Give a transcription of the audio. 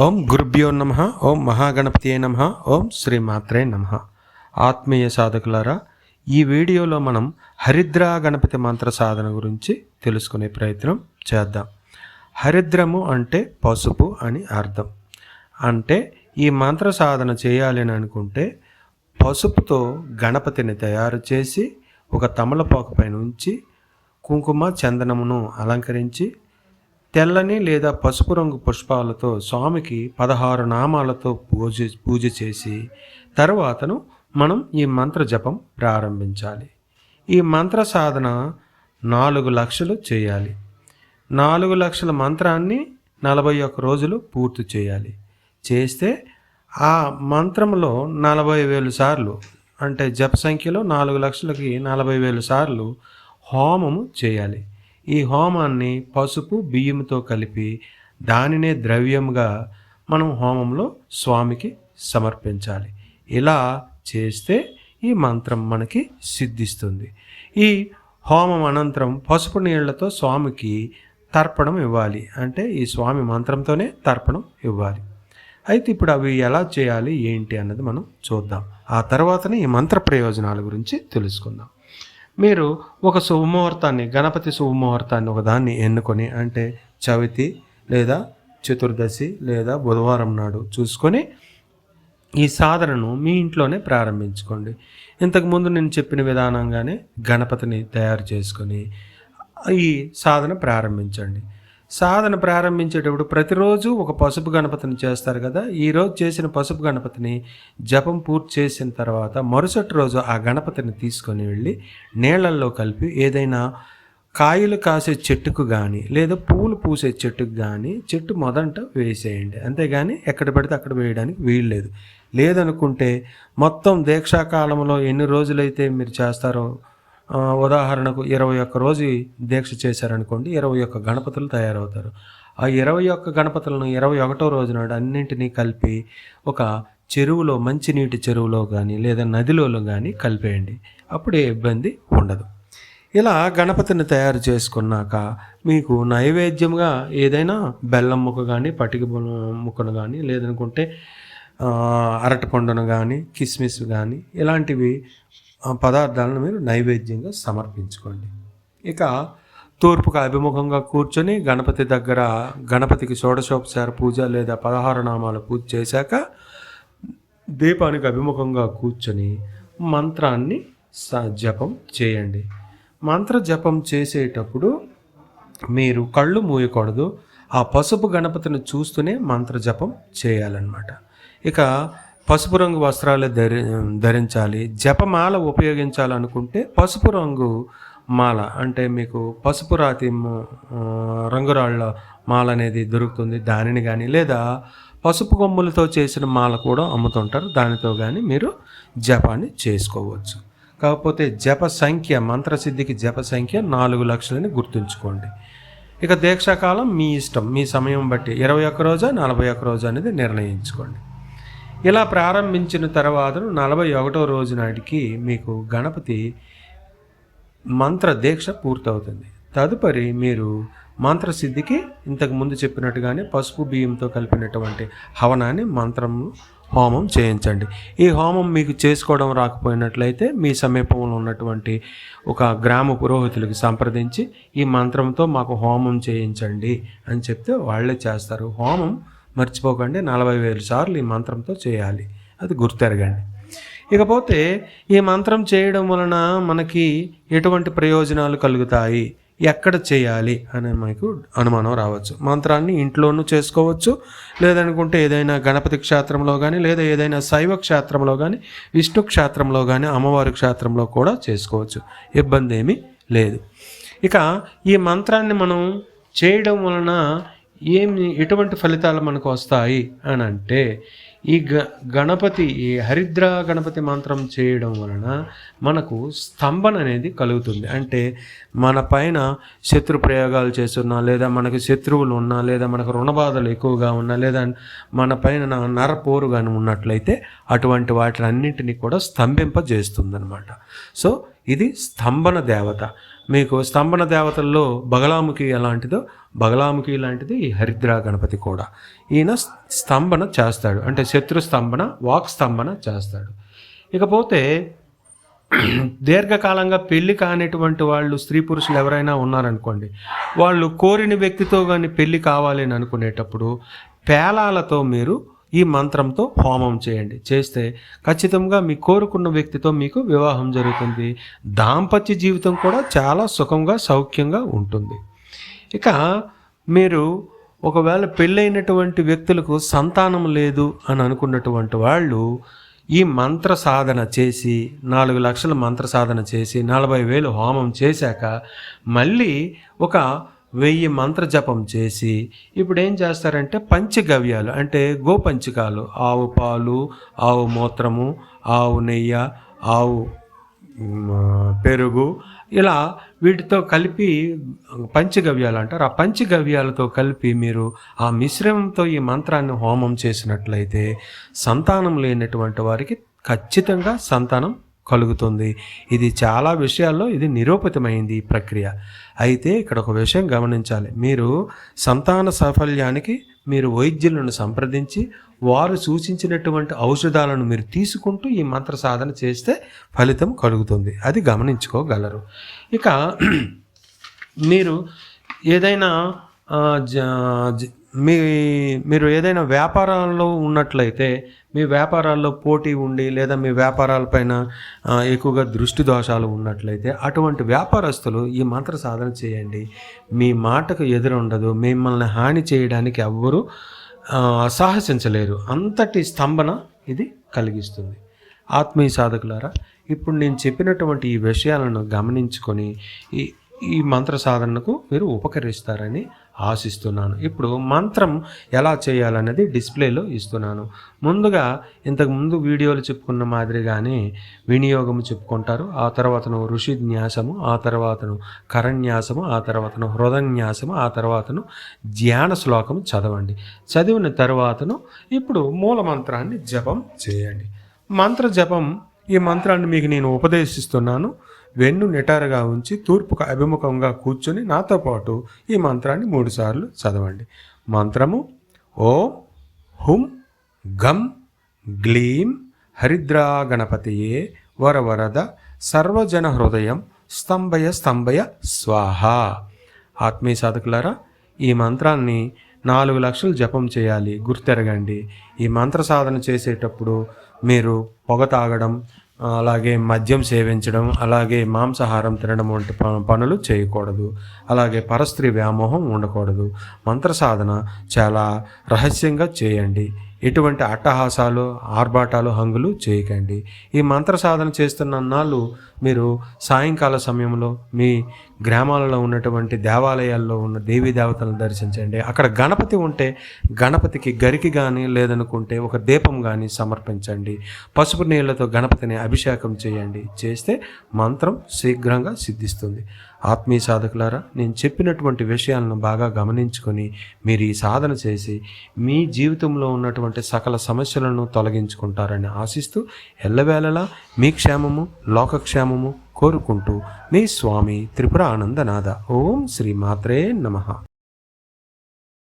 ఓం గురుభ్యో నమః. ఓం మహాగణపతియే నమః. ఓం శ్రీమాత్రే నమః. ఆత్మీయ సాధకులారా, ఈ వీడియోలో మనం హరిద్రా గణపతి మంత్ర సాధన గురించి తెలుసుకునే ప్రయత్నం చేద్దాం. హరిద్రము అంటే పసుపు అని అర్థం. అంటే ఈ మంత్ర సాధన చేయాలి అని అనుకుంటే పసుపుతో గణపతిని తయారు చేసి ఒక తమలపాకు పైన ఉంచి కుంకుమ చందనమును అలంకరించి తెల్లని లేదా పసుపు రంగు పుష్పాలతో స్వామికి 16 నామాలతో పూజ చేసి తరువాతను మనం ఈ మంత్ర జపం ప్రారంభించాలి. ఈ మంత్ర సాధన 4 లక్షలు చేయాలి. 4 లక్షల మంత్రాన్ని 41 రోజులు పూర్తి చేయాలి. చేస్తే ఆ మంత్రంలో 40,000 సార్లు, అంటే జప సంఖ్యలో 4 లక్షలకి 40,000 సార్లు హోమము చేయాలి. ఈ హోమాన్ని పసుపు బియ్యంతో కలిపి దానినే ద్రవ్యంగా మనం హోమంలో స్వామికి సమర్పించాలి. ఇలా చేస్తే ఈ మంత్రం మనకి సిద్ధిస్తుంది. ఈ హోమం అనంతరం పసుపు నీళ్లతో స్వామికి తర్పణం ఇవ్వాలి. అంటే ఈ స్వామి మంత్రంతోనే తర్పణం ఇవ్వాలి. అయితే ఇప్పుడు అవి ఎలా చేయాలి ఏంటి అన్నది మనం చూద్దాం. ఆ తర్వాతనే ఈ మంత్ర ప్రయోజనాల గురించి తెలుసుకుందాం. మీరు ఒక శుభముహూర్తాన్ని, గణపతి శుభముహూర్తాన్ని ఒకదాన్ని ఎన్నుకొని, అంటే చవితి లేదా చతుర్దశి లేదా బుధవారం నాడు చూసుకొని ఈ సాధనను మీ ఇంట్లోనే ప్రారంభించుకోండి. ఇంతకుముందు నేను చెప్పిన విధానంగానే గణపతిని తయారు చేసుకొని ఈ సాధన ప్రారంభించండి. సాధన ప్రారంభించేటప్పుడు ప్రతిరోజు ఒక పసుపు గణపతిని చేస్తారు కదా. ఈరోజు చేసిన పసుపు గణపతిని జపం పూర్తి చేసిన తర్వాత మరుసటి రోజు ఆ గణపతిని తీసుకొని వెళ్ళి నీళ్ళల్లో కలిపి ఏదైనా కాయలు కాసే చెట్టుకు కానీ లేదా పూలు పూసే చెట్టుకు కానీ చెట్టు మొదట వేసేయండి. అంతేగాని ఎక్కడ పడితే అక్కడ వేయడానికి వీల్లేదు. లేదనుకుంటే మొత్తం దీక్షాకాలంలో ఎన్ని రోజులైతే మీరు చేస్తారో, ఉదాహరణకు 21 రోజు దీక్ష చేశారనుకోండి, 21 గణపతులు తయారవుతారు. ఆ 21 గణపతులను 21వ రోజు నాడు అన్నింటినీ కలిపి ఒక చెరువులో, మంచినీటి చెరువులో కానీ లేదా నదిలో కానీ కలిపేయండి. అప్పుడు ఏ ఇబ్బంది ఉండదు. ఇలా గణపతిని తయారు చేసుకున్నాక మీకు నైవేద్యంగా ఏదైనా బెల్లం ముక్క కానీ, పటిక ముక్కను కానీ, లేదనుకుంటే అరటిపండును కానీ, కిస్మిస్ కానీ ఇలాంటివి పదార్థాలను మీరు నైవేద్యంగా సమర్పించుకోండి. ఇక తూర్పుకు అభిముఖంగా కూర్చొని గణపతి దగ్గర గణపతికి షోడశోపచార పూజ లేదా 16 నామాల పూజ చేశాక దీపానికి అభిముఖంగా కూర్చొని మంత్రాన్ని జపం చేయండి. మంత్ర జపం చేసేటప్పుడు మీరు కళ్ళు మూయకూడదు. ఆ పసుపు గణపతిని చూస్తూనే మంత్ర జపం చేయాలన్నమాట. ఇక పసుపు రంగు వస్త్రాలు ధరించాలి. జపమాల ఉపయోగించాలనుకుంటే పసుపు రంగు మాల, అంటే మీకు పసుపు రాతి రంగురాళ్ళ మాల అనేది దొరుకుతుంది, దానిని కానీ, లేదా పసుపు కొమ్ములతో చేసిన మాల కూడా అమ్ముతుంటారు, దానితో కానీ మీరు జపాన్ని చేసుకోవచ్చు. కాకపోతే జప సంఖ్య, మంత్రసిద్ధికి జప సంఖ్య 4 లక్షలని గుర్తుంచుకోండి. ఇక దీక్షాకాలం మీ ఇష్టం, మీ సమయం బట్టి 21 రోజా 41 రోజా అనేది నిర్ణయించుకోండి. ఇలా ప్రారంభించిన తర్వాత 41వ రోజు నాటికి మీకు గణపతి మంత్ర దీక్ష పూర్తవుతుంది. తదుపరి మీరు మంత్రసిద్ధికి ఇంతకు ముందు చెప్పినట్టుగానే పసుపు బియ్యంతో కలిపినటువంటి హవనాన్ని హోమం చేయించండి. ఈ హోమం మీకు చేసుకోవడం రాకపోయినట్లయితే మీ సమీపంలో ఉన్నటువంటి ఒక గ్రామ పురోహితులకు సంప్రదించి ఈ మంత్రంతో మాకు హోమం చేయించండి అని చెప్తే వాళ్ళే చేస్తారు. హోమం మర్చిపోకండి, 40,000 సార్లు ఈ మంత్రంతో చేయాలి, అది గుర్తెరగండి. ఇకపోతే ఈ మంత్రం చేయడం వలన మనకి ఎటువంటి ప్రయోజనాలు కలుగుతాయి, ఎక్కడ చేయాలి అనే మీకు అనుమానం రావచ్చు. మంత్రాన్ని ఇంట్లోనూ చేసుకోవచ్చు, లేదనుకుంటే ఏదైనా గణపతి క్షేత్రంలో కానీ, లేదా ఏదైనా శైవ క్షేత్రంలో కానీ, విష్ణు క్షేత్రంలో కానీ, అమ్మవారి క్షేత్రంలో కూడా చేసుకోవచ్చు, ఇబ్బంది ఏమీ లేదు. ఇక ఈ మంత్రాన్ని మనం చేయడం వలన ఎటువంటి ఫలితాలు మనకు వస్తాయి అని అంటే, ఈ ఈ హరిద్రా గణపతి మంత్రం చేయడం వలన మనకు స్తంభన అనేది కలుగుతుంది. అంటే మన పైన శత్రు ప్రయోగాలు చేస్తున్నా, లేదా మనకు శత్రువులు ఉన్నా, లేదా మనకు రుణబాధలు ఎక్కువగా ఉన్నా, లేదా మన పైన నరపోరు కానీ ఉన్నట్లయితే అటువంటి వాటిలన్నింటినీ కూడా స్తంభింపజేస్తుంది అన్నమాట. సో ఇది స్తంభన దేవత. మీకు స్తంభన దేవతల్లో బగలాముఖి ఎలాంటిదో బగలాముఖి లాంటిది ఈ హరిద్రా గణపతి కూడా. ఈయన స్తంభన చేస్తాడు, అంటే శత్రు స్తంభన, వాక్ స్తంభన చేస్తాడు. ఇకపోతే దీర్ఘకాలంగా పెళ్లి కానిటువంటి వాళ్ళు, స్త్రీ పురుషులు ఎవరైనా ఉన్నారనుకోండి, వాళ్ళు కోరిన వ్యక్తితో కానీ పెళ్లి కావాలి అని అనుకునేటప్పుడు పేలాలతో మీరు ఈ మంత్రంతో హోమం చేయండి. చేస్తే ఖచ్చితంగా మీ కోరుకున్న వ్యక్తితో మీకు వివాహం జరుగుతుంది. దాంపత్య జీవితం కూడా చాలా సుఖంగా సౌఖ్యంగా ఉంటుంది. ఇక మీరు ఒకవేళ పెళ్ళైనటువంటి వ్యక్తులకు సంతానం లేదు అని అనుకున్నటువంటి వాళ్ళు ఈ మంత్ర సాధన చేసి 4 లక్షల మంత్ర సాధన చేసి 40,000 హోమం చేశాక మళ్ళీ ఒక 1000 మంత్ర జపం చేసి ఇప్పుడు ఏం చేస్తారంటే పంచగవ్యాలు, అంటే గోపంచకాలు, ఆవు పాలు, ఆవు మూత్రము, ఆవు నెయ్యి, ఆవు పెరుగు, ఇలా వీటితో కలిపి పంచగవ్యాలు అంటారు. ఆ పంచగవ్యాలతో కలిపి మీరు ఆ మిశ్రమంతో ఈ మంత్రాన్ని హోమం చేసినట్లయితే సంతానం లేనటువంటి వారికి ఖచ్చితంగా సంతానం కలుగుతుంది. ఇది చాలా విషయాల్లో ఇది నిరూపితమైంది ఈ ప్రక్రియ. అయితే ఇక్కడ ఒక విషయం గమనించాలి. మీరు సంతాన సాఫల్యానికి మీరు వైద్యులను సంప్రదించి వారు సూచించినటువంటి ఔషధాలను మీరు తీసుకుంటూ ఈ మంత్ర సాధన చేస్తే ఫలితం కలుగుతుంది. అది గమనించుకోగలరు. ఇక మీరు ఏదైనా మీరు ఏదైనా వ్యాపారాల్లో ఉన్నట్లయితే, మీ వ్యాపారాల్లో పోటీ ఉండి లేదా మీ వ్యాపారాలపైన ఎక్కువగా దృష్టి దోషాలు ఉన్నట్లయితే అటువంటి వ్యాపారస్తులు ఈ మంత్ర సాధన చేయండి. మీ మాటకు ఎదురుండదు, మిమ్మల్ని హాని చేయడానికి ఎవ్వరూ సాహసించలేరు. అంతటి స్తంభన ఇది కలిగిస్తుంది. ఆత్మీయ సాధకులారా, ఇప్పుడు నేను చెప్పినటువంటి ఈ విషయాలను గమనించుకొని ఈ మంత్ర సాధనకు మీరు ఉపకరిస్తారని ఆశిస్తున్నాను. ఇప్పుడు మంత్రం ఎలా చేయాలనేది డిస్ప్లేలో ఇస్తున్నాను. ముందుగా ఇంతకుముందు వీడియోలు చెప్పుకున్న మాదిరిగానే వినియోగము చెప్పుకుంటారు. ఆ తర్వాతను ఋషిన్యాసము, ఆ తర్వాతను కరన్యాసము, ఆ తర్వాతను హృదన్యాసము, ఆ తర్వాతను ధ్యాన శ్లోకము చదవండి. చదివిన తర్వాతను ఇప్పుడు మూల మంత్రాన్ని జపం చేయండి. మంత్ర జపం, ఈ మంత్రాన్ని మీకు నేను ఉపదేశిస్తున్నాను. వెన్ను నిటారుగా ఉంచి తూర్పుకు అభిముఖంగా కూర్చొని నాతో పాటు ఈ మంత్రాన్ని 3 సార్లు చదవండి. మంత్రము: ఓం హుం గం గ్లీం హరిద్రా గణపతియే వరవరద సర్వజన హృదయం స్తంభయ స్తంభయ స్వాహ. ఆత్మీయ సాధకులారా, ఈ మంత్రాన్ని 4 లక్షలు జపం చేయాలి. గుర్తెరగండి, ఈ మంత్ర సాధన చేసేటప్పుడు మీరు పొగ తాగడం, అలాగే మద్యం సేవించడం, అలాగే మాంసాహారం తినడం వంటి పనులు చేయకూడదు. అలాగే పరస్త్రీ వ్యామోహం ఉండకూడదు. మంత్ర సాధన చాలా రహస్యంగా చేయండి. ఎటువంటి అట్టహాసాలు, ఆర్భాటాలు, హంగులు చేయకండి. ఈ మంత్ర సాధన చేస్తున్న నాళ్ళు మీరు సాయంకాల సమయంలో మీ గ్రామాలలో ఉన్నటువంటి దేవాలయాల్లో ఉన్న దేవీ దేవతలను దర్శించండి. అక్కడ గణపతి ఉంటే గణపతికి గరికి కానీ లేదనుకుంటే ఒక దీపం కానీ సమర్పించండి. పసుపు నీళ్లతో గణపతిని అభిషేకం చేయండి. చేస్తే మంత్రం శీఘ్రంగా సిద్ధిస్తుంది. ఆత్మీయ సాధకులారా, నేను చెప్పినటువంటి విషయాలను బాగా గమనించుకొని మీరు ఈ సాధన చేసి మీ జీవితంలో ఉన్నటువంటి సకల సమస్యలను తొలగించుకుంటారని ఆశిస్తూ ఎల్లవేళలా మీ క్షేమము, లోకక్షేమము కోరుకుంటూ మీ స్వామి త్రిపుర ఆనందనాథ. ఓం శ్రీ మాత్రే నమః.